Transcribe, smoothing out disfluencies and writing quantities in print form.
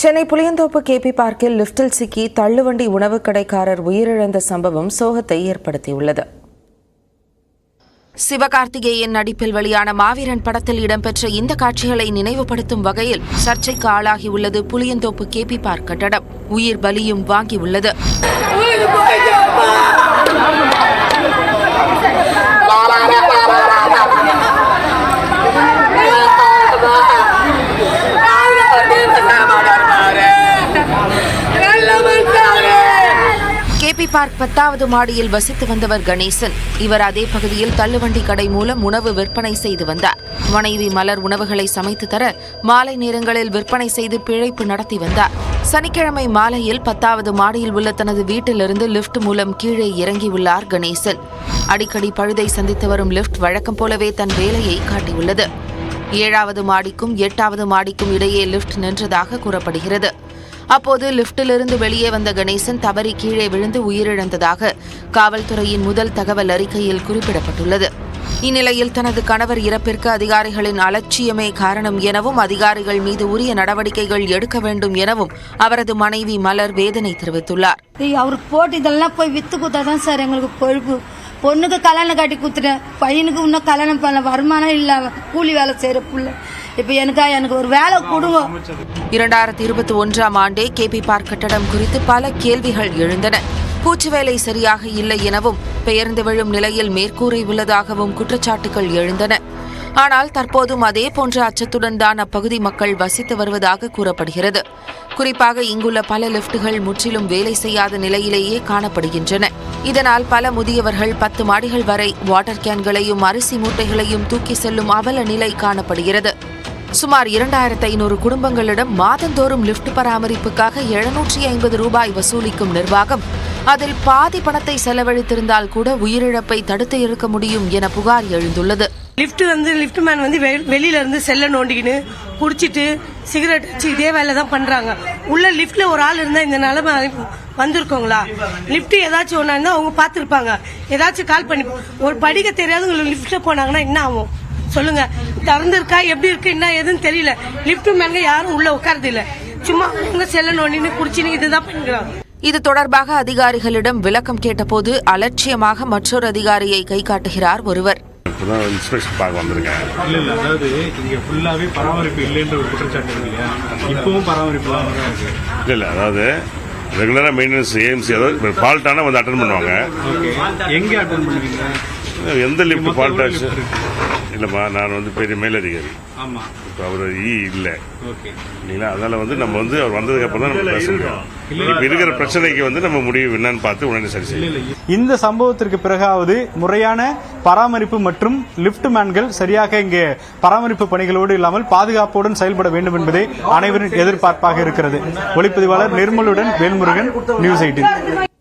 Chennai Pulianthope KP பார்க்கில் லிப்டில் சிக்கி தள்ளுவண்டி உணவு கடைக்காரர் உயிரிழந்த சம்பவம் சோகத்தை ஏற்படுத்தியுள்ளது. சிவகார்த்திகேயன் நடிப்பில் வெளியான மாவீரன் படத்தில் இடம்பெற்ற இந்த காட்சிகளை நினைவுபடுத்தும் வகையில் சர்ச்சைக்கு ஆளாகியுள்ளது புளியந்தோப்பு கேபி பார்க் கட்டடம். உயிர் பலியும் வாங்கியுள்ளது. கேபி பார்க் 10வது மாடியில் வசித்து வந்தவர் கணேசன். இவர் அதே பகுதியில் தள்ளுவண்டி கடை மூலம் உணவு விற்பனை செய்து வந்தார். மனைவி மலர் உணவுகளை சமைத்து தர மாலை நேரங்களில் விற்பனை செய்து பிழைப்பு நடத்தி வந்தார். சனிக்கிழமை மாலையில் 10வது மாடியில் உள்ள தனது வீட்டிலிருந்து லிப்ட் மூலம் கீழே இறங்கியுள்ளார் கணேசன். அடிக்கடி பழுதை சந்தித்து வரும் லிப்ட் வழக்கம் போலவே தன் வேலையை காட்டியுள்ளது. 7வது மாடிக்கும் 8வது மாடிக்கும் இடையே லிப்ட் நின்றதாக கூறப்படுகிறது. அப்போது லிப்டிலிருந்து வெளியே வந்த கணேசன் தவறி கீழே விழுந்து உயிரிழந்ததாக காவல்துறையின் முதல் தகவல் அறிக்கையில் குறிப்பிடப்பட்டுள்ளது. இந்நிலையில் தனது கணவர் இறப்பிற்கு அதிகாரிகளின் அலட்சியமே காரணம் எனவும் அதிகாரிகள் மீது உரிய நடவடிக்கைகள் எடுக்க வேண்டும் எனவும் அவரது மனைவி மலர் வேதனை தெரிவித்துள்ளார். அவருக்கு போட்டு இதெல்லாம் போய் வித்து கொடுத்தாதான் சார் எங்களுக்கு பொழுப்பு. பொண்ணுக்கு கல்யாணம் கட்டி கொடுத்துட்டேன், பையனுக்கு இன்னும் கல்யாணம் பண்ண வருமானம் இல்ல, கூலி வேலை செய்யற புள்ள. இப்ப எனக்கு ஒரு வேலை கொடுங்க. 2021ஆம் ஆண்டே கேபி பார்க் கட்டடம் குறித்து பல கேள்விகள் எழுந்தன. பூச்சி வேலை சரியாக இல்லை எனவும் பெயர்ந்து விழும் நிலையில் மேற்கூரை உள்ளதாகவும் குற்றச்சாட்டுகள் எழுந்தன. ஆனால் தற்போதும் அதே போன்ற அச்சத்துடன் தான் அப்பகுதி மக்கள் வசித்து வருவதாக கூறப்படுகிறது. குறிப்பாக இங்குள்ள பல லிப்டுகள் முற்றிலும் வேலை செய்யாத நிலையிலேயே காணப்படுகின்றன. இதனால் பல முதியவர்கள் 10 மாடிகள் வரை வாட்டர் கேன்களையும் அரிசி மூட்டைகளையும் தூக்கி செல்லும் அவல நிலை காணப்படுகிறது. சுமார் 2500 குடும்பங்களிடம் மாதந்தோறும் லிப்ட் பராமரிப்புக்காக 750 ரூபாய் வசூலிக்கும் நிர்வாகம் அதில் பாதி பணத்தை செலவழித்திருந்தால் கூட உயிரிழப்பை தடுத்து இருக்க முடியும் என புகார் எழுந்துள்ளது. லிப்ட் மேன் வெளியில இருந்து செல்ல நோண்டிக்கின்னு குடிச்சிட்டு சிகரெட் வச்சு இதே வேலை தான் பண்றாங்க. உள்ள லிப்ட்ல ஒரு ஆள் இருந்தா இந்த நிலைமை வந்திருக்கோங்களா? லிப்ட் ஏதாச்சும் ஒண்ணா இருந்தா அவங்க பாத்துருப்பாங்க. ஏதாச்சும் கால் பண்ணி ஒரு படிக்க தெரியாதவங்க லிப்ட்ல போனாங்கன்னா என்ன ஆகும் சொல்லுங்க? திறந்திருக்கா எப்படி இருக்கு என்ன எதுன்னு தெரியல. லிப்ட் மேன்ல யாரும் உள்ள உட்கார்றது இல்ல, சும்மா செல்ல நோண்டின்னு குடிச்சின்னு இதுதான் பண்றாங்க. இது தொடர்பாக அதிகாரிகளிடம் விளக்கம் கேட்டபோது அலட்சியமாக மற்றொரு அதிகாரியை கை காட்டுகிறார் ஒருவர். அதாவது இங்க ஃபுல்லாவே பராமரிப்பு இல்லைன்ற ஒரு குற்றச்சாட்டு இருக்கு இல்லையா? இப்பவும் பராமரிப்பு இல்ல, அதாவது ரெகுலரா மெயின்டெனன்ஸ் ஏஎம்சி அதாவது ஃபால்ட்டானா வந்து அட்டெண்ட் பண்ணுவாங்க. எங்க அட்டெண்ட் பண்ணுவீங்க? எந்த லிஃப்ட் ஃபால்ட் ஆச்சு இல்லம்மா, நான் வந்து பெரிய மேலதிகாரி. ஆமா, இப்போ அவர் இல்லை இல்லைங்களா? அதனால வந்து நம்ம வந்து அவர் வந்ததுக்கு அப்புறம் தான் நம்ம பேச முடியும். இப்ப இருக்கிற பிரச்சனைக்கு நம்ம முடிவு என்னன்னு பார்த்து உடனே சரி செய்யலாம். இந்த சம்பவத்திற்கு பிறகாவது முறையான பராமரிப்பு மற்றும் லிப்ட் மேன்கள் சரியாக இங்கே பராமரிப்பு பணிகளோடு இல்லாமல் பாதுகாப்புடன் செயல்பட வேண்டும் என்பதே அனைவரின் எதிர்பார்ப்பாக இருக்கிறது. ஒளிப்பதிவாளர் நிர்மலுடன் வேல்முருகன், நியூஸ் 18.